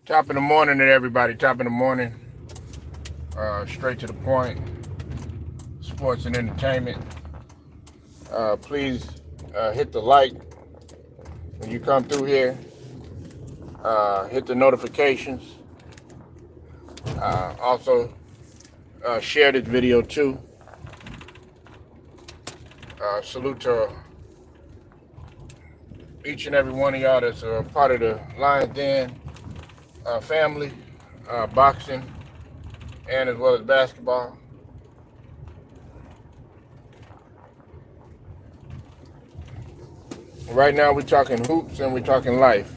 Top of the morning to everybody. Top of the morning. Straight to the point. Sports and entertainment. Please hit the like when you come through here. Hit the notifications. Also, share this video too. Salute to each and every one of y'all that's a part of the Lions Den family, boxing, and as well as basketball. Right now we're talking hoops and we're talking life.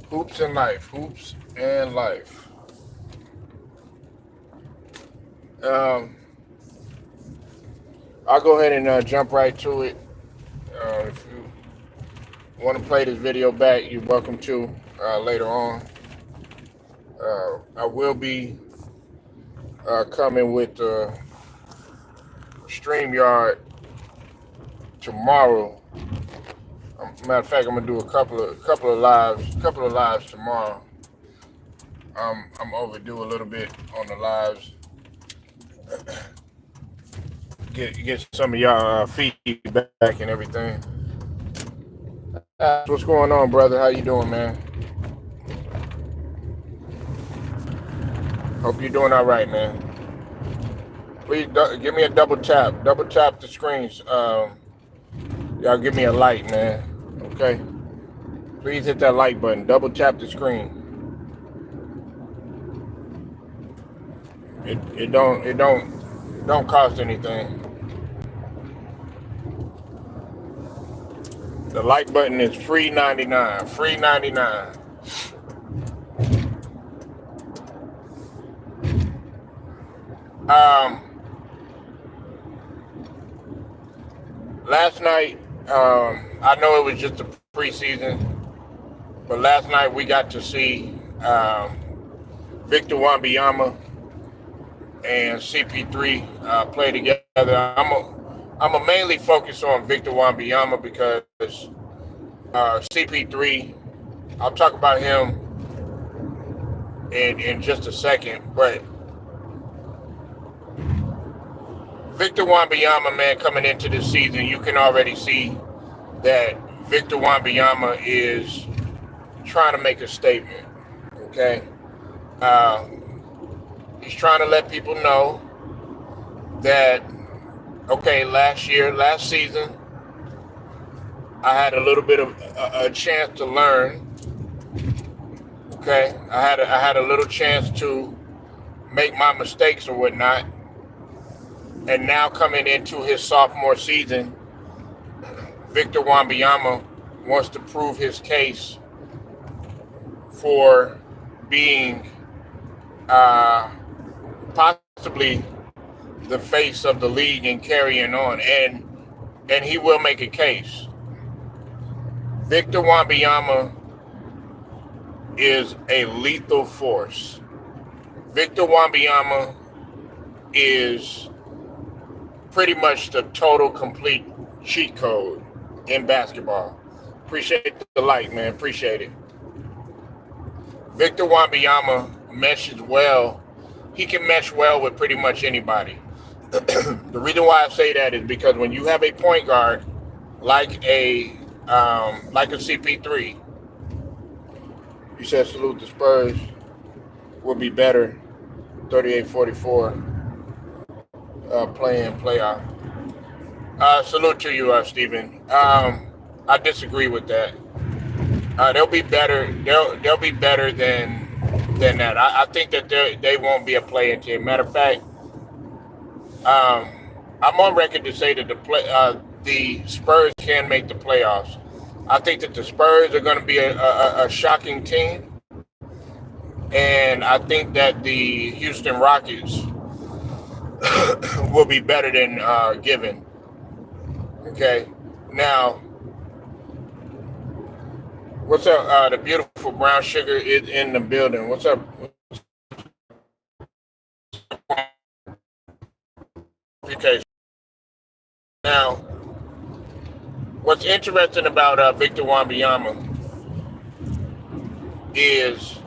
Hoops and life. Hoops and life. I'll go ahead and jump right to it. If you want to play this video back, you're welcome to later on. I will be coming with StreamYard tomorrow. Matter of fact, I'm gonna do a couple of lives tomorrow. I'm overdue a little bit on the lives. Get some of y'all feedback and everything. What's going on, brother? How you doing, man? Hope you're doing all right, man. Please give me a double tap. Double tap the screens. Y'all give me a like, man. Okay. Please hit that like button. Double tap the screen. It don't cost anything. The like button is free 99. Free 99. Last night, I know it was just a preseason, but last night we got to see Victor Wembanyama and CP3 play together. I'm a mainly focus on Victor Wembanyama because CP3, I'll talk about him in just a second, but Victor Wembanyama, man, coming into this season, you can already see that Victor Wembanyama is trying to make a statement, okay? He's trying to let people know that, okay, last season, I had a little bit of a chance to learn, okay? I had a little chance to make my mistakes or whatnot. And now coming into his sophomore season, Victor Wembanyama wants to prove his case for being possibly the face of the league and carrying on. And he will make a case. Victor Wembanyama is a lethal force. Victor Wembanyama is pretty much the total complete cheat code in basketball. Appreciate the like, man. Appreciate it. Victor Wembanyama meshes well. He can mesh well with pretty much anybody. The reason why I say that is because when you have a point guard like a CP3, you said salute the Spurs will be better. 38-44. Playing playoff. Salute to you, Stephen. I disagree with that. They'll be better. They'll be better than that. I think that they won't be a play-in team. Matter of fact, I'm on record to say that the Spurs can make the playoffs. I think that the Spurs are going to be a shocking team, and I think that the Houston Rockets will be better than given. Okay, now what's up? The beautiful brown sugar is in the building. What's up? Okay, now what's interesting about Victor Wembanyama is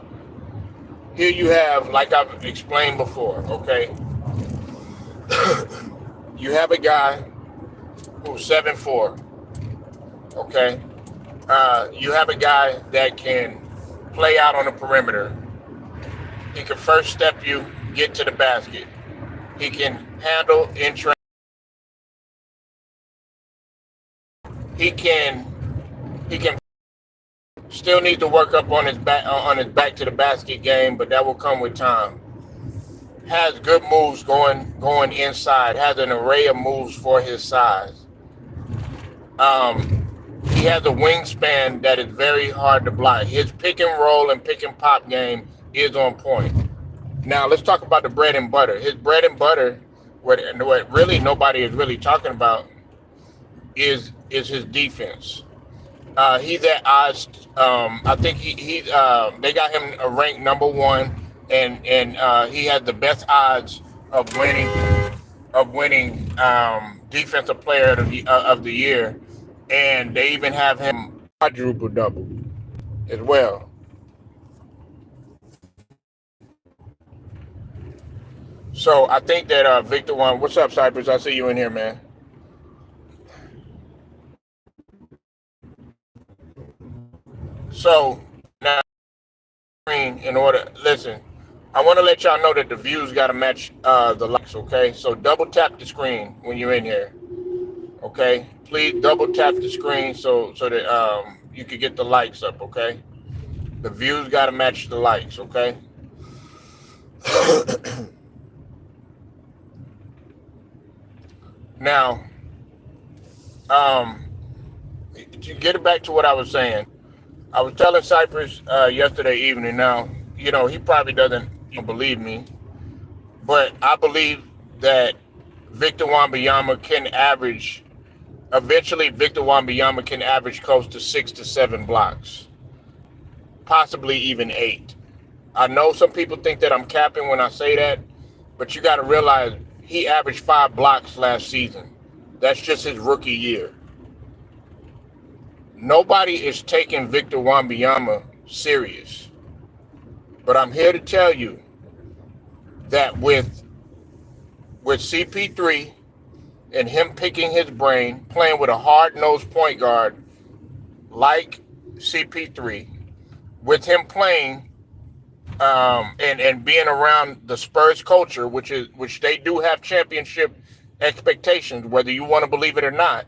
here you have, like I've explained before, okay? You have a guy who's 7'4", okay? You have a guy that can play out on the perimeter. He can first step you, get to the basket. He can handle in transition. He can still need to work up on his back to the basket game, but that will come with time. Has good moves going inside. Has an array of moves for his size. He has a wingspan that is very hard to block. His pick and roll and pick and pop game is on point. Now let's talk about the bread and butter. His bread and butter, what really nobody is really talking about, is his defense. He's at odds. I think they got him ranked number 1, and he has the best odds of winning defensive player of the year, and they even have him quadruple double as well. So I think that Victor Wembanyama, what's up, Cypress? I see you in here, man. So now, in order, listen, I want to let y'all know that the views got to match the likes, okay? So double tap the screen when you're in here, okay? Please double tap the screen so that you can get the likes up, okay? The views got to match the likes, okay? Now, to get it back to what I was saying, I was telling Cypress yesterday evening. Now, you know, he probably doesn't believe me, but I believe that Victor Wembanyama can average, eventually Victor Wembanyama can average close to 6 to 7 blocks, possibly even 8. I know some people think that I'm capping when I say that, but you got to realize he averaged 5 blocks last season. That's just his rookie year. Nobody is taking Victor Wembanyama serious. But I'm here to tell you that with CP3 and him picking his brain, playing with a hard-nosed point guard like CP3, with him playing and being around the Spurs culture, which they do have championship expectations, whether you want to believe it or not.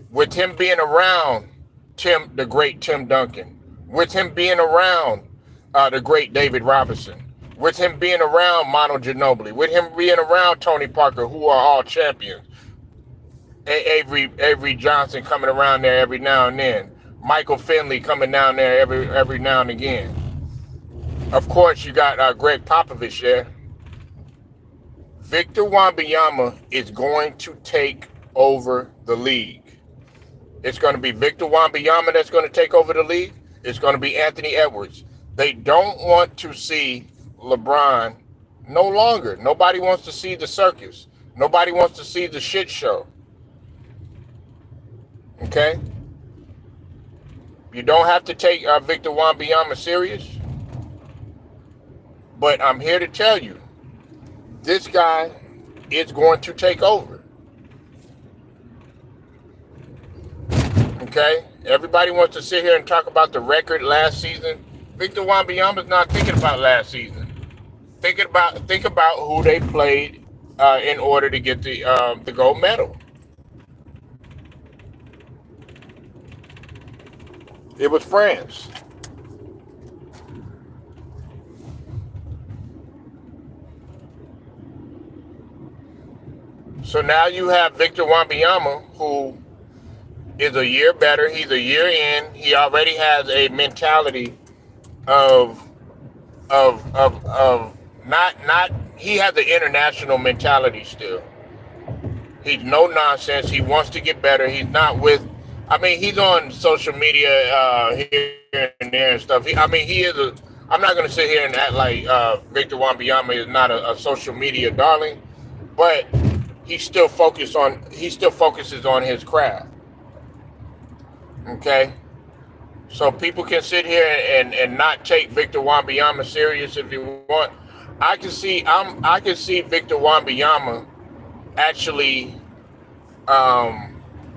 With him being around the great Tim Duncan, with him being around the great David Robinson, with him being around Manu Ginobili, with him being around Tony Parker, who are all champions, Avery Johnson coming around there every now and then, Michael Finley coming down there every now and again. Of course, you got Greg Popovich there. Victor Wembanyama is going to take over the league. It's going to be Victor Wembanyama that's going to take over the league. It's going to be Anthony Edwards. They don't want to see LeBron no longer. Nobody wants to see the circus. Nobody wants to see the shit show. Okay? You don't have to take Victor Wembanyama serious. But I'm here to tell you, this guy is going to take over. Okay? Everybody wants to sit here and talk about the record last season. Victor Wembanyama is not thinking about last season. Think about who they played in order to get the gold medal. It was France. So now you have Victor Wembanyama, who is a year better. He's a year in. He already has a mentality of not. He has an international mentality still. He's no nonsense. He wants to get better. He's not with. I mean, he's on social media here and there and stuff. He is a. I'm not going to sit here and act like Victor Wembanyama is not a social media darling, but he still focuses on his craft. Okay. So people can sit here and not take Victor Wembanyama serious if you want. I can see Victor Wembanyama actually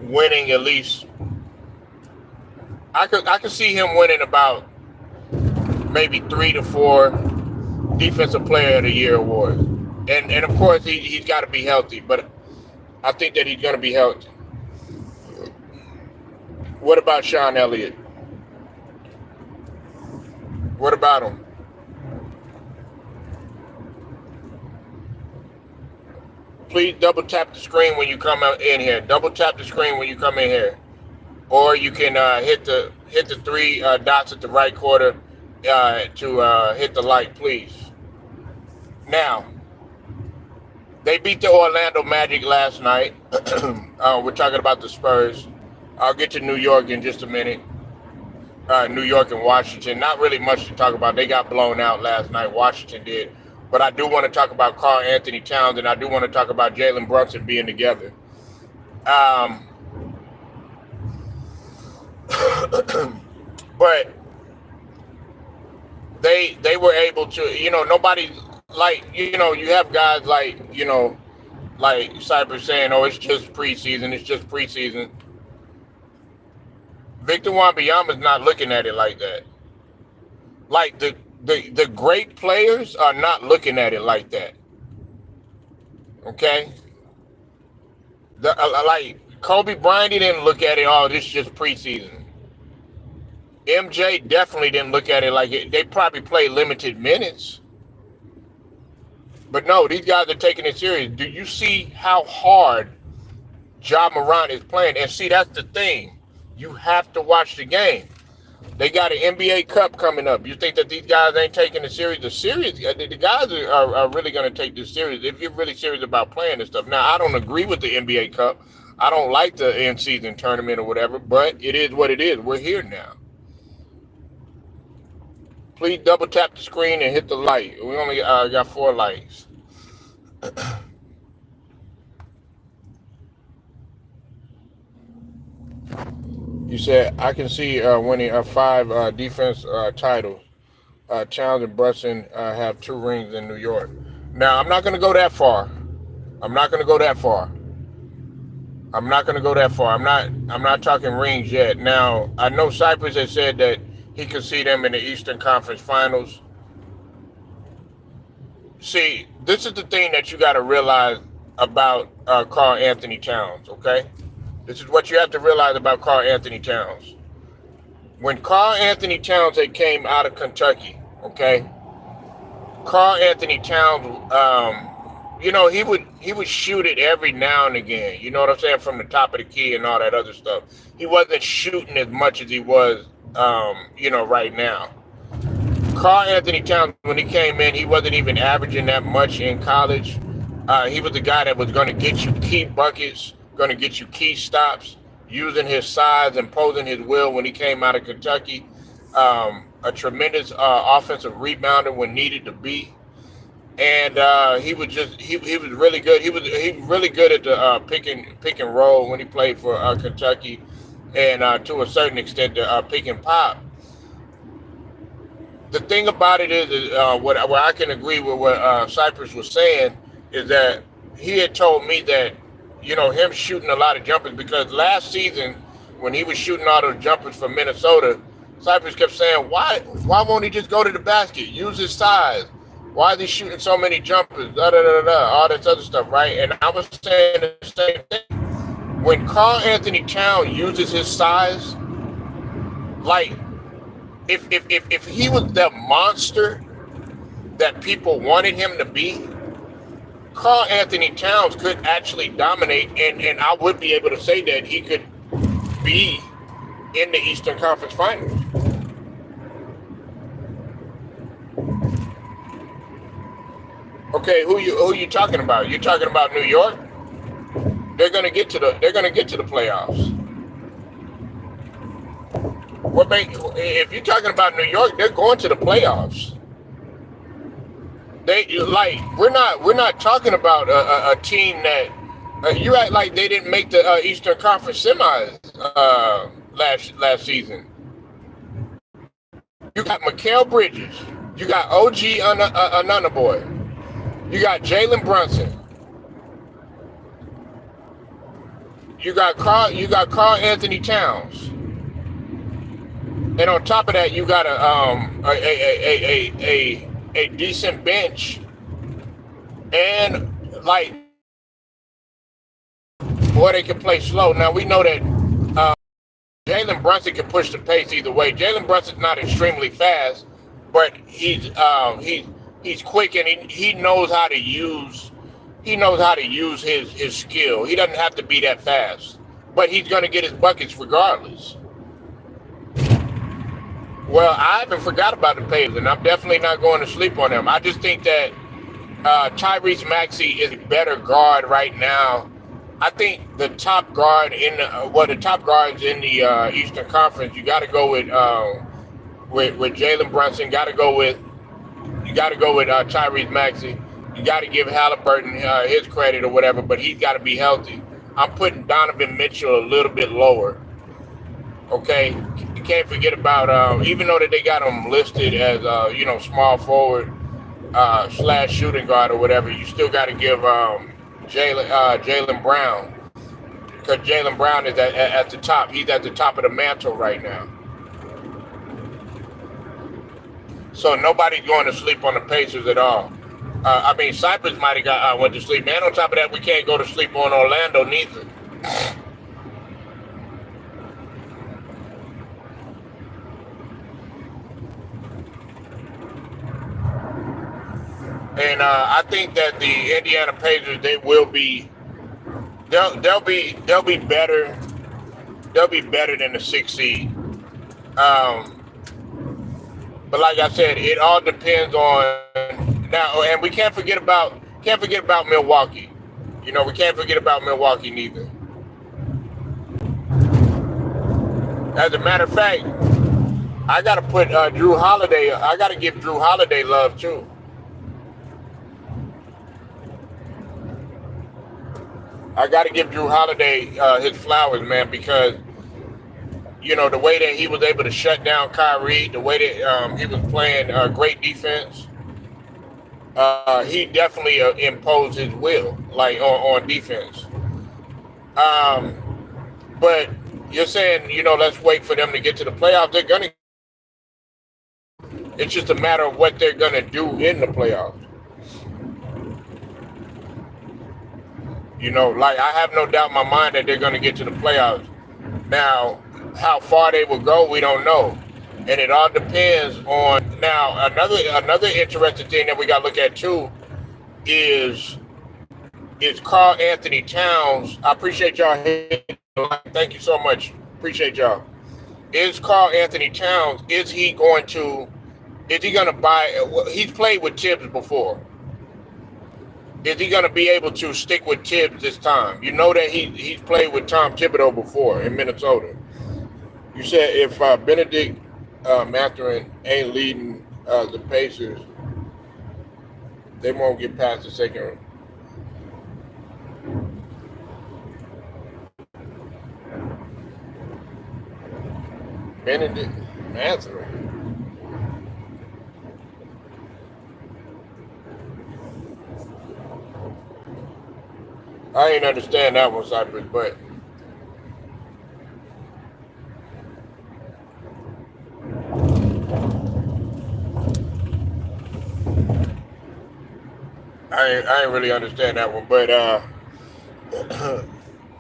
winning at least. I could see him winning about maybe 3 to 4 Defensive Player of the Year awards. And of course he's got to be healthy, but I think that he's going to be healthy. What about Sean Elliott? What about him? Please double tap the screen when you come in here. Double tap the screen when you come in here, or you can hit the 3 dots at the right corner to hit the like, please. Now, they beat the Orlando Magic last night. We're talking about the Spurs. I'll get to New York in just a minute. New York and Washington. Not really much to talk about. They got blown out last night. Washington did. But I do want to talk about Karl Anthony Towns, and I do want to talk about Jalen Brunson being together. But they were able to, nobody, like, you have guys like, like Cypress saying, oh, it's just preseason. Victor Wembanyama is not looking at it like that. Like, the great players are not looking at it like that. Okay? Like, Kobe Bryant didn't look at it, oh, this is just preseason. MJ definitely didn't look at it like it. They probably play limited minutes. But no, these guys are taking it serious. Do you see how hard Ja Morant is playing? And see, that's the thing. You have to watch the game. They got an NBA Cup coming up. You think that these guys ain't taking it serious? The guys are really going to take this serious if you're really serious about playing and stuff. Now, I don't agree with the NBA Cup. I don't like the in-season tournament or whatever, but it is what it is. We're here now. Please double tap the screen and hit the like. We only got 4 likes. You said, I can see winning 5 defense titles. Towns and Brunson have 2 rings in New York. Now, I'm not going to go that far. I'm not talking rings yet. Now, I know Cypress has said that he could see them in the Eastern Conference Finals. See, this is the thing that you got to realize about Karl Anthony Towns, okay? This is what you have to realize about Karl Anthony Towns. When Karl Anthony Towns had came out of Kentucky, okay, Karl Anthony Towns, he would shoot it every now and again. You know what I'm saying? From the top of the key and all that other stuff. He wasn't shooting as much as he was, right now. Karl Anthony Towns, when he came in, he wasn't even averaging that much in college. He was the guy that was going to get you key buckets, going to get you key stops, using his size, imposing his will when he came out of Kentucky. A tremendous offensive rebounder when needed to be. And he was really good. He was really good at the pick and roll when he played for Kentucky, and to a certain extent the pick and pop. The thing about it is what I can agree with what Cypress was saying is that he had told me that him shooting a lot of jumpers, because last season when he was shooting all those jumpers for Minnesota, Cypress kept saying, why won't he just go to the basket, use his size? Why is he shooting so many jumpers? All this other stuff, right? And I was saying the same thing. When Karl Anthony Towns uses his size, like if he was the monster that people wanted him to be, Karl Anthony Towns could actually dominate, and I would be able to say that he could be in the Eastern Conference Finals. Okay, who you talking about? You're talking about New York? They're gonna get to the playoffs. If you're talking about New York, they're going to the playoffs. We're not talking about a team that you act like they didn't make the Eastern Conference semis last season. You got Mikal Bridges. You got OG Anana Boy. You got Jalen Brunson. You got Carl Anthony Towns. And on top of that, you got a decent bench. And like, boy, they can play slow. Now we know that Jalen Brunson can push the pace either way. Jalen Brunson's not extremely fast, but he's quick, and he knows how to use his skill. He doesn't have to be that fast, but he's going to get his buckets regardless. Well, I haven't forgot about the Pacers, and I'm definitely not going to sleep on them. I just think that Tyrese Maxey is a better guard right now. I think the top guard the top guards in the Eastern Conference, you got to go with Jalen Brunson. You got to go with Tyrese Maxey. You got to give Halliburton his credit or whatever, but he's got to be healthy. I'm putting Donovan Mitchell a little bit lower. Okay, you can't forget about even though that they got him listed as small forward / shooting guard or whatever, you still got to give Jaylen Brown, because Jaylen Brown is at the top. He's at the top of the mantle right now. So nobody's going to sleep on the Pacers at all. Cypress might have went to sleep. And on top of that, we can't go to sleep on Orlando neither. And I think that the Indiana Pacers, they'll be better. They'll be better than the 6th seed. But like I said, it all depends on now. And we can't forget about Milwaukee. We can't forget about Milwaukee neither. As a matter of fact, I gotta put Drew Holiday. I gotta give Drew Holiday love too. I got to give Drew Holiday his flowers, man, because, the way that he was able to shut down Kyrie, the way that he was playing great defense, he definitely imposed his will, like, on defense. But you're saying, let's wait for them to get to the playoffs. They're going to. It's just a matter of what they're going to do in the playoffs. I have no doubt in my mind that they're going to get to the playoffs. Now, how far they will go, we don't know. And it all depends on... Now, another interesting thing that we got to look at, too, is Carl Anthony Towns. I appreciate y'all. Thank you so much. Appreciate y'all. Is Carl Anthony Towns, is he going to buy... He's played with Tibbs before. Is he going to be able to stick with Tibbs this time? You know that he's played with Tom Thibodeau before in Minnesota. You said if Benedict Mathurin ain't leading the Pacers, they won't get past the second round. Benedict Mathurin. I ain't understand that one, Cypress, but I ain't really understand that one. But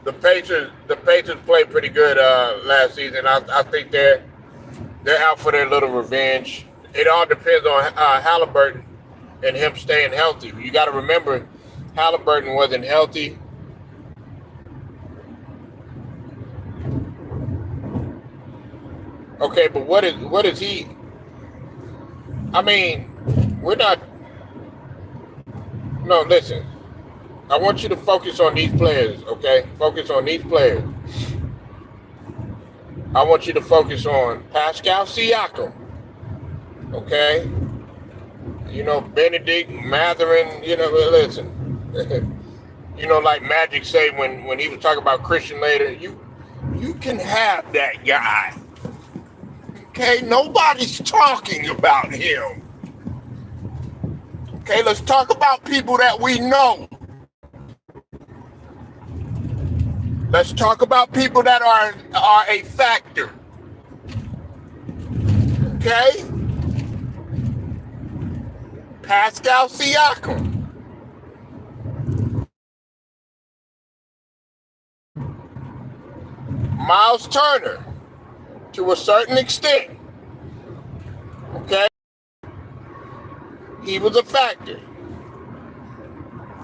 the Pacers played pretty good last season. I think they're out for their little revenge. It all depends on Halliburton and him staying healthy. You got to remember, Halliburton wasn't healthy. Okay, but what is he? I mean, we're not. No, listen. I want you to focus on these players, okay? Focus on these players. I want you to focus on Pascal Siakam, okay? Benedict Mathurin, listen. Like Magic say when he was talking about Christian later, you can have that guy. Okay, nobody's talking about him. Okay, let's talk about people that we know. Let's talk about people that are a factor. Okay? Pascal Siakam. Miles Turner, to a certain extent. Okay? He was a factor.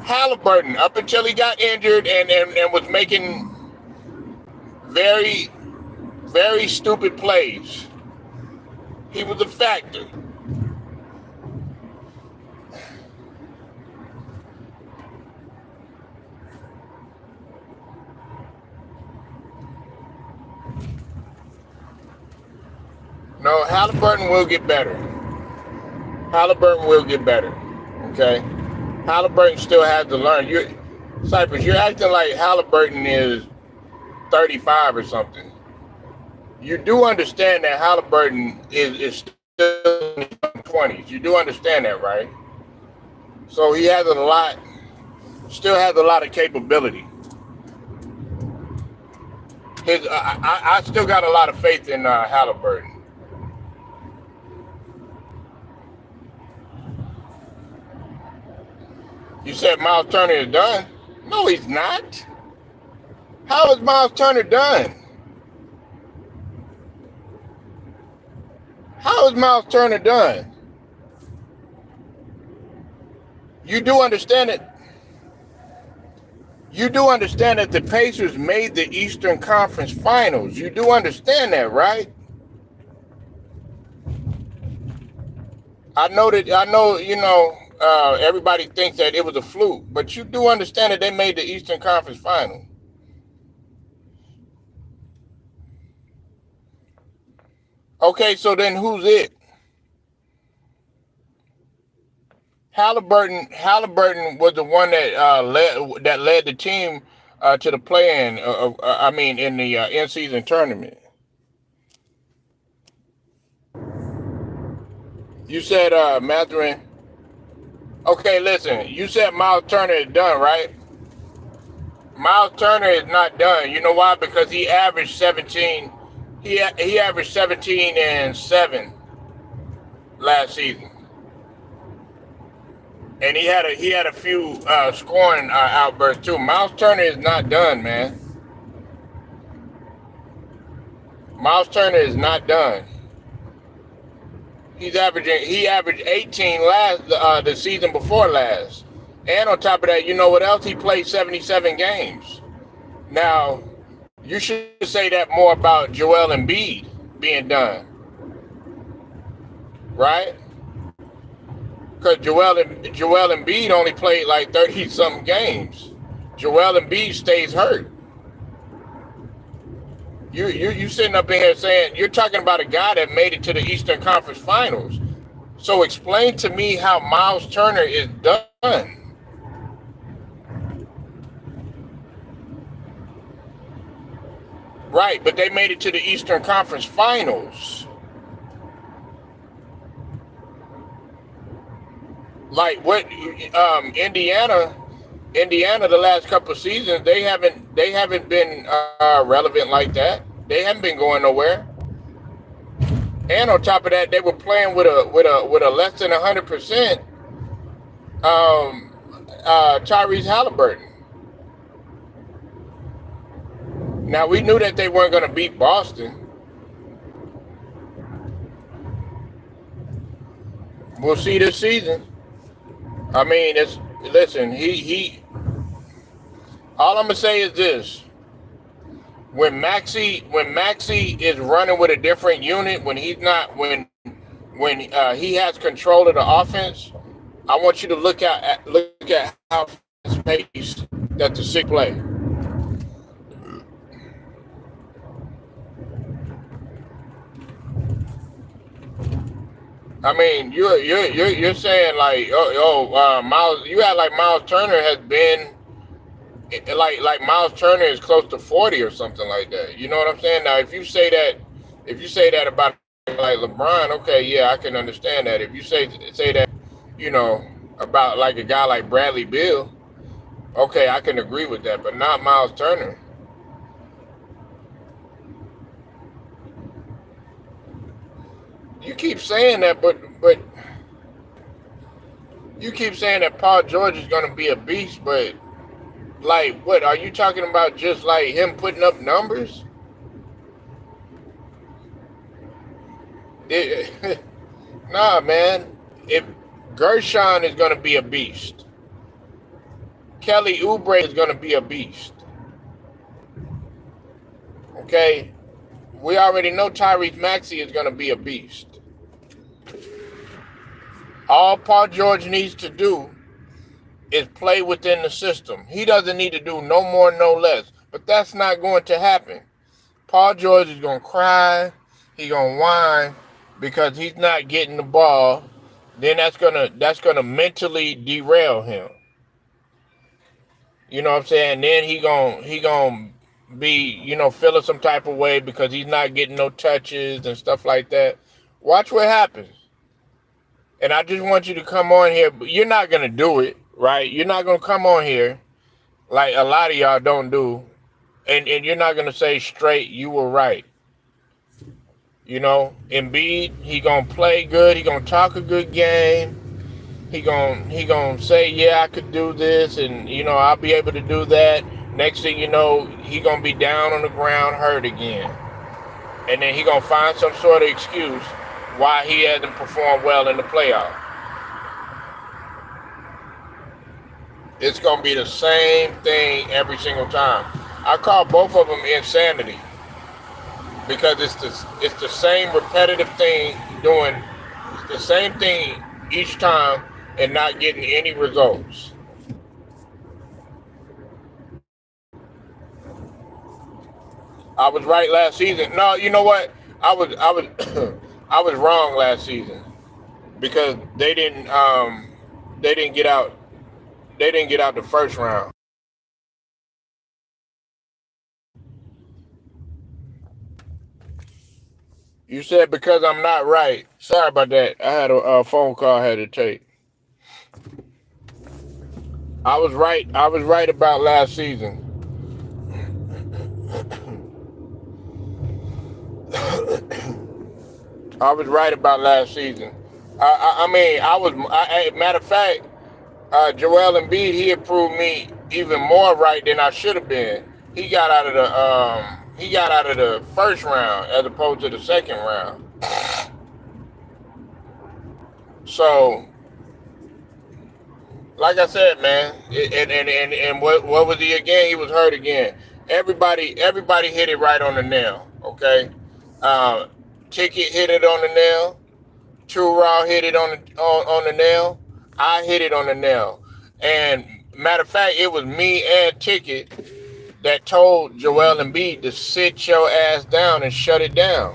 Halliburton, up until he got injured and was making very, very stupid plays, he was a factor. No, Halliburton will get better. Halliburton will get better. Okay? Halliburton still has to learn. Cypress, you're acting like Halliburton is 35 or something. You do understand that Halliburton is still in his 20s. You do understand that, right? So he has still has a lot of capability. I still got a lot of faith in Halliburton. You said Miles Turner is done? No, he's not. How is Miles Turner done? How is Miles Turner done? You do understand it. You do understand that the Pacers made the Eastern Conference Finals. You do understand that, right? I know, everybody thinks that it was a fluke, but you do understand that they made the Eastern Conference Final. Okay, so then who's it? Halliburton was the one that led the team to the play-in. In the in-season tournament. You said Mathurin. Okay, listen. You said Miles Turner is done, right? Miles Turner is not done. You know why? Because he averaged 17. He averaged 17 and 7 last season, and he had a few scoring outbursts too. Miles Turner is not done, man. Miles Turner is not done. He averaged 18 the season before last. And on top of that, you know what else? He played 77 games. Now, you should say that more about Joel Embiid being done. Right? Because Joel Embiid only played like 30-something games. Joel Embiid stays hurt. You sitting up in here saying, you're talking about a guy that made it to the Eastern Conference Finals. So explain to me how Miles Turner is done. Right, but they made it to the Eastern Conference Finals. Like what Indiana the last couple of seasons, they haven't been relevant like that. They haven't been going nowhere. And on top of that, they were playing with a less than 100% Tyrese Halliburton. Now we knew that they weren't going to beat Boston. We'll see this season. I mean, listen. All I'm gonna say is this: when Maxey is running with a different unit, when he has control of the offense, I want you to look at how fast pace that the Six play. I mean, you're saying like, Miles, you act like Miles Turner has been like Miles Turner is close to 40 or something like that. You know what I'm saying? Now, if you say that about a like LeBron, okay, yeah, I can understand that. If you say that, you know, about like a guy like Bradley Beal, okay, I can agree with that, but not Miles Turner. You keep saying that, but you keep saying that Paul George is going to be a beast, but like, what are you talking about? Just like him putting up numbers? Nah, man. If Gershon is going to be a beast, Kelly Oubre is going to be a beast. Okay, we already know Tyrese Maxey is going to be a beast. All Paul George needs to do is play within the system. He doesn't need to do no more, no less. But that's not going to happen. Paul George is going to cry. He's going to whine because he's not getting the ball. Then that's gonna mentally derail him. You know what I'm saying? Then he gonna be, feeling some type of way because he's not getting no touches and stuff like that. Watch what happens. And I just want you to come on here, but you're not gonna do it, right? You're not gonna come on here like a lot of y'all don't do, and you're not gonna say straight you were right. Embiid, he gonna play good, he gonna talk a good game. He gonna say, yeah, I could do this, and I'll be able to do that. Next thing you know, he gonna be down on the ground, hurt again, and then he gonna find some sort of excuse why he hasn't performed well in the playoffs. It's gonna be the same thing every single time. I call both of them insanity because it's the same repetitive thing, doing the same thing each time and not getting any results. I was right last season. No, you know what? I was I was wrong last season because they didn't get out the first round. You said because I'm not right. Sorry about that. I had a phone call I had to take. I was right. I was right about last season. I was right about last season. I mean, matter of fact, Joel Embiid, he had proved me even more right than I should have been. He got out of the first round as opposed to the second round. So, like I said, man, and what was he again? He was hurt again. Everybody hit it right on the nail. Okay, Ticket hit it on the nail. True Raw hit it on the nail. I hit it on the nail. And matter of fact, it was me and Ticket that told Joel Embiid to sit your ass down and shut it down.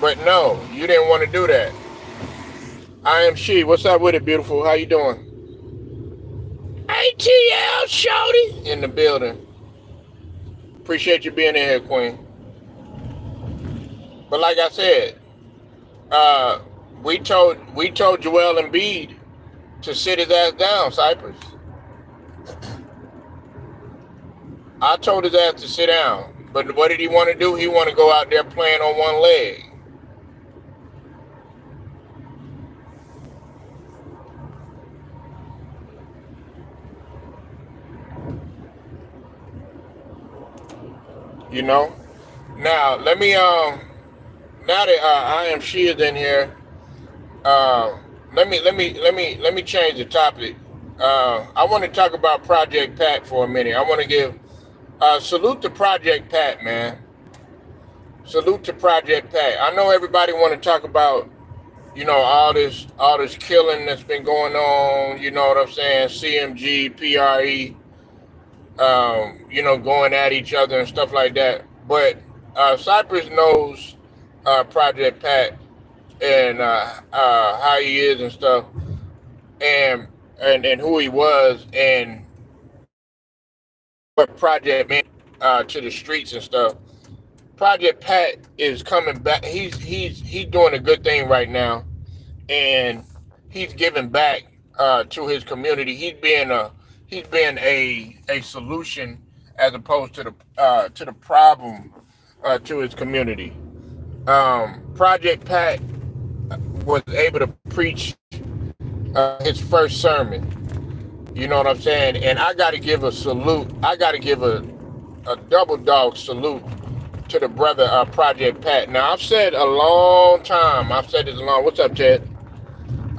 But no, you didn't want to do that. I am she. What's up with it, beautiful? How you doing? ATL Shorty in the building. Appreciate you being in here, Queen. But like I said, we told Joel Embiid to sit his ass down, Cypress. I told his ass to sit down. But what did he want to do? He want to go out there playing on one leg. Now let me now that I am she is in here, let me change the topic. I want to talk about Project Pat for a minute. I want to give salute to Project Pat, man. Salute to Project Pat. I know everybody want to talk about all this killing that's been going on. You know what I'm saying? CMG, PRE. Going at each other and stuff like that. But Cypress knows Project Pat and how he is and stuff, and who he was and what Project meant to the streets and stuff. Project Pat is coming back. He's doing a good thing right now, and he's giving back to his community. He's being a solution as opposed to the problem to his community. Project Pat was able to preach his first sermon. You know what I'm saying? And I got to give a salute. I got to give a double dog salute to the brother Project Pat. Now, I've said a long time. I've said this a long. What's up, Ted?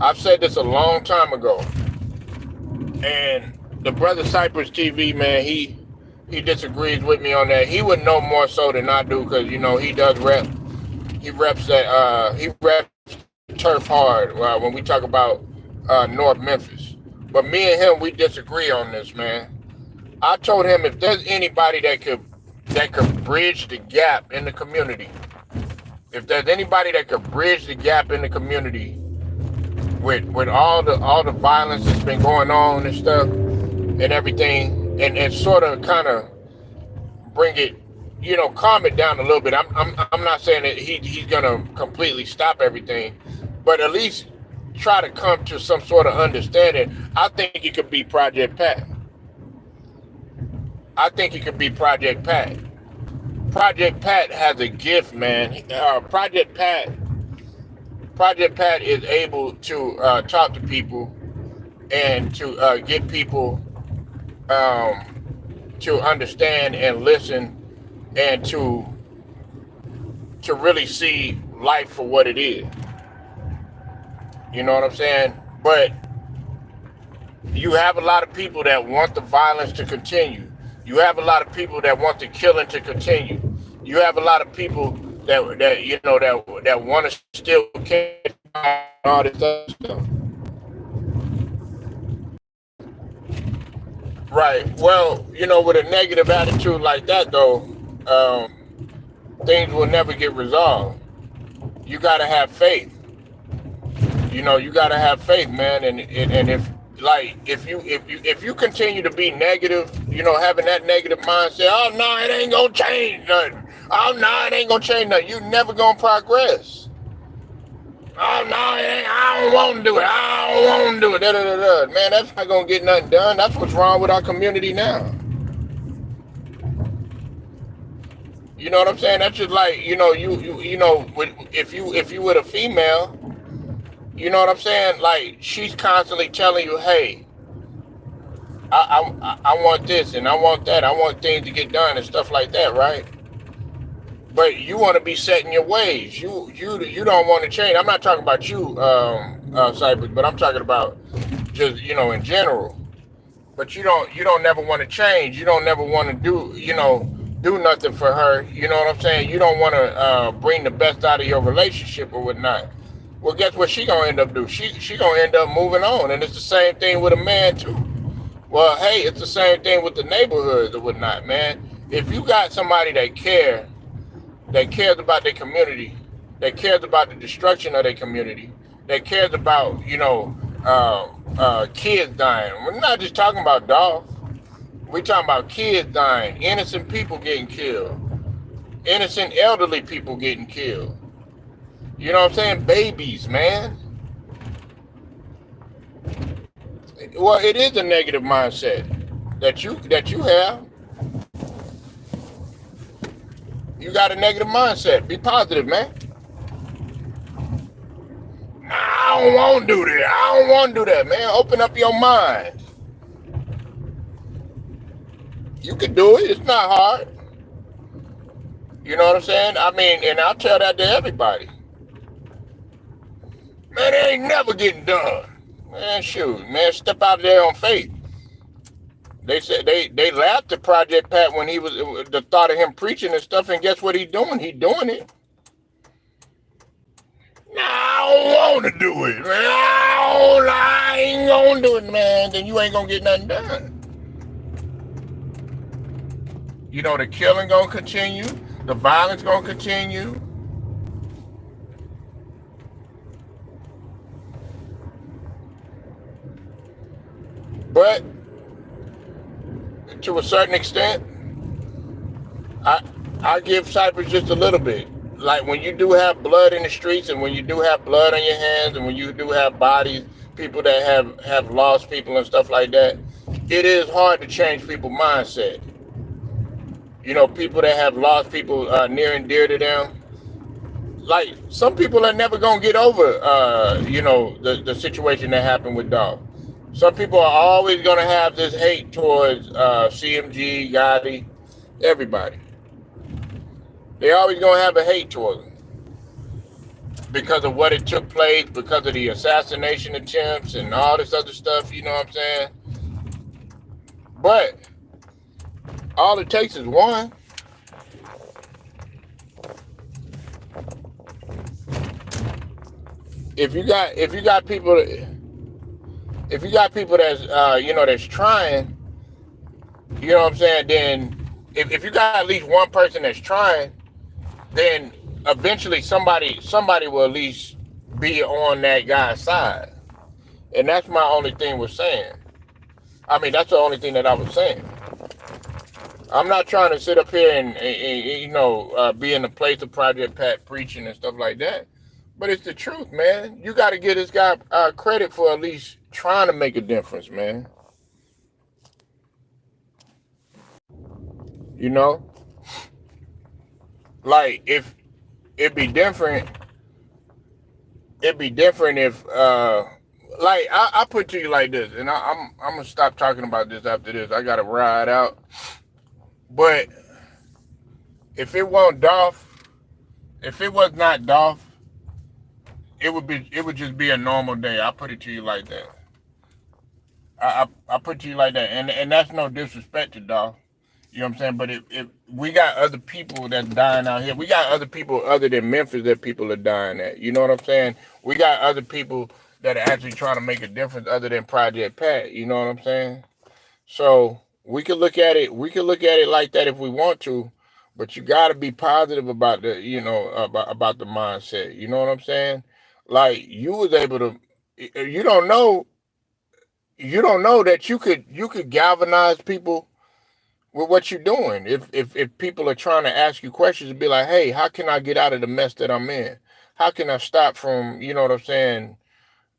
I've said this a long time ago. And the brother Cypress TV, man, he disagrees with me on that. He would know more so than I do because, you know, he does rep. He reps that. He reps turf hard when we talk about North Memphis. But me and him, we disagree on this, man. I told him if there's anybody that could bridge the gap in the community, if there's anybody that could bridge the gap in the community with all the violence that's been going on and stuff and everything, and sort of kind of bring it, you know, calm it down a little bit. I'm not saying that he's gonna completely stop everything, but at least try to come to some sort of understanding. I think it could be Project Pat. I think it could be Project Pat. Project Pat has a gift, man. Project Pat is able to talk to people and to get people to understand and listen and to really see life for what it is. You know what I'm saying? But you have a lot of people that want the violence to continue. You have a lot of people that want the killing to continue. You have a lot of people that you know that want to still catch all this other stuff. Right. Well, you know, with a negative attitude like that, though, things will never get resolved. You gotta have faith. You know, you gotta have faith, man. And if you continue to be negative, you know, having that negative mindset, oh no, it ain't gonna change nothing. Oh no, it ain't gonna change nothing. You never gonna progress. Oh no, I don't want to do it. I don't want to do it. Da, da, da, da. Man, that's not gonna get nothing done. That's what's wrong with our community now. You know what I'm saying? That's just like, you know, you know, if you were a female, you know what I'm saying? Like, she's constantly telling you, hey, I want this and I want that. I want things to get done and stuff like that, right? But you want to be set in your ways. You don't want to change. I'm not talking about you, Cypress, but I'm talking about just, you know, in general. But you don't never want to change. You don't never want to do nothing for her. You know what I'm saying? You don't want to bring the best out of your relationship or whatnot. Well, guess what she gonna end up doing? She gonna end up moving on, and it's the same thing with a man too. Well, hey, it's the same thing with the neighborhoods or whatnot, man. If you got somebody that cares about their community, that cares about the destruction of their community, that cares about, you know, kids dying. We're not just talking about dogs. We're talking about kids dying, innocent people getting killed, innocent elderly people getting killed. You know what I'm saying? Babies, man. Well, it is a negative mindset that you have. You got a negative mindset. Be positive, man. I don't want to do that. I don't want to do that, man. Open up your mind. You can do it. It's not hard. You know what I'm saying? I mean, and I'll tell that to everybody. Man, it ain't never getting done. Man, shoot, man, step out there on faith. They said they laughed at Project Pat when he was the thought of him preaching and stuff, and guess what he's doing? He doing it. Nah, I don't want to do it, man. I ain't gonna do it, man. Then you ain't gonna get nothing done. You know, the killing gonna continue, the violence gonna continue. But to a certain extent, I give Cypress just a little bit. Like when you do have blood in the streets, and when you do have blood on your hands, and when you do have bodies, people that have lost people and stuff like that, it is hard to change people's mindset. You know, people that have lost people near and dear to them. Like some people are never gonna get over, the situation that happened with Dog. Some people are always gonna have this hate towards CMG, Gotti, everybody. They always gonna have a hate towards them because of what it took place, because of the assassination attempts and all this other stuff. You know what I'm saying? But all it takes is one. If you got people that's that's trying, you know what I'm saying, then if you got at least one person that's trying, then eventually somebody will at least be on that guy's side. And that's my only thing with saying. I mean, that's the only thing that I was saying. I'm not trying to sit up here and be in the place of Project Pat preaching and stuff like that. But it's the truth, man. You got to give this guy credit for at least trying to make a difference, man. You know, like if it'd be different, if like I put to you like this, and I'm gonna stop talking about this after this. I gotta ride out. But if it wasn't Dolph, if it was not Dolph, it would just be a normal day. I put it to you like that. I put it to you like that, and that's no disrespect to Dolph. You know what I'm saying? But if we got other people that's dying out here, we got other people other than Memphis that people are dying at. You know what I'm saying? We got other people that are actually trying to make a difference other than Project Pat. You know what I'm saying? So we could look at it. We could look at it like that if we want to, but you got to be positive about the about the mindset. You know what I'm saying? Like you was able to. You don't know. You don't know that you could galvanize people with what you're doing. If people are trying to ask you questions and be like, hey, how can I get out of the mess that I'm in? How can I stop from, you know what I'm saying,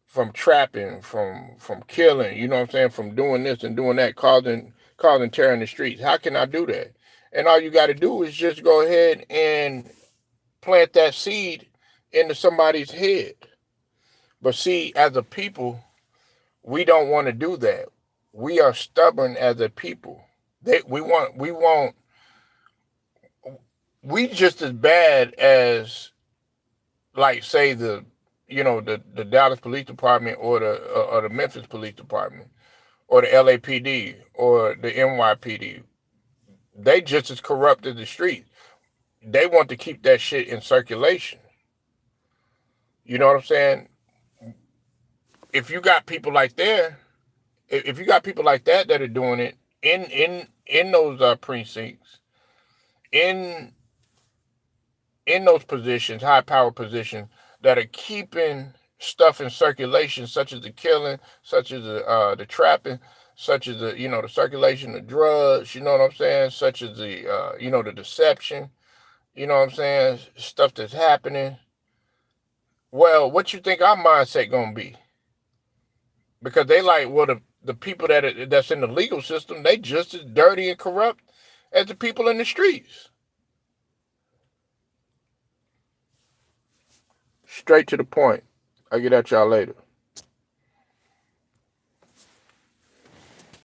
from trapping, from killing, you know what I'm saying, from doing this and doing that, causing terror in the streets? How can I do that? And all you got to do is just go ahead and plant that seed into somebody's head. But see, as a people, we don't want to do that. We are stubborn as a people. We just as bad as, like, say the Dallas Police Department or the Memphis Police Department or the LAPD or the NYPD. They just as corrupt as the street. They want to keep that shit in circulation. You know what I'm saying? If you got people like that, if you got people like that are doing it in those precincts, in those positions, high power positions, that are keeping stuff in circulation, such as the killing, such as the trapping, such as the circulation of drugs, you know what I'm saying, such as the deception, you know what I'm saying, stuff that's happening. Well, what you think our mindset gonna be? Because they like, well, the people that's in the legal system, they just as dirty and corrupt as the people in the streets. Straight to the point. I'll get at y'all later.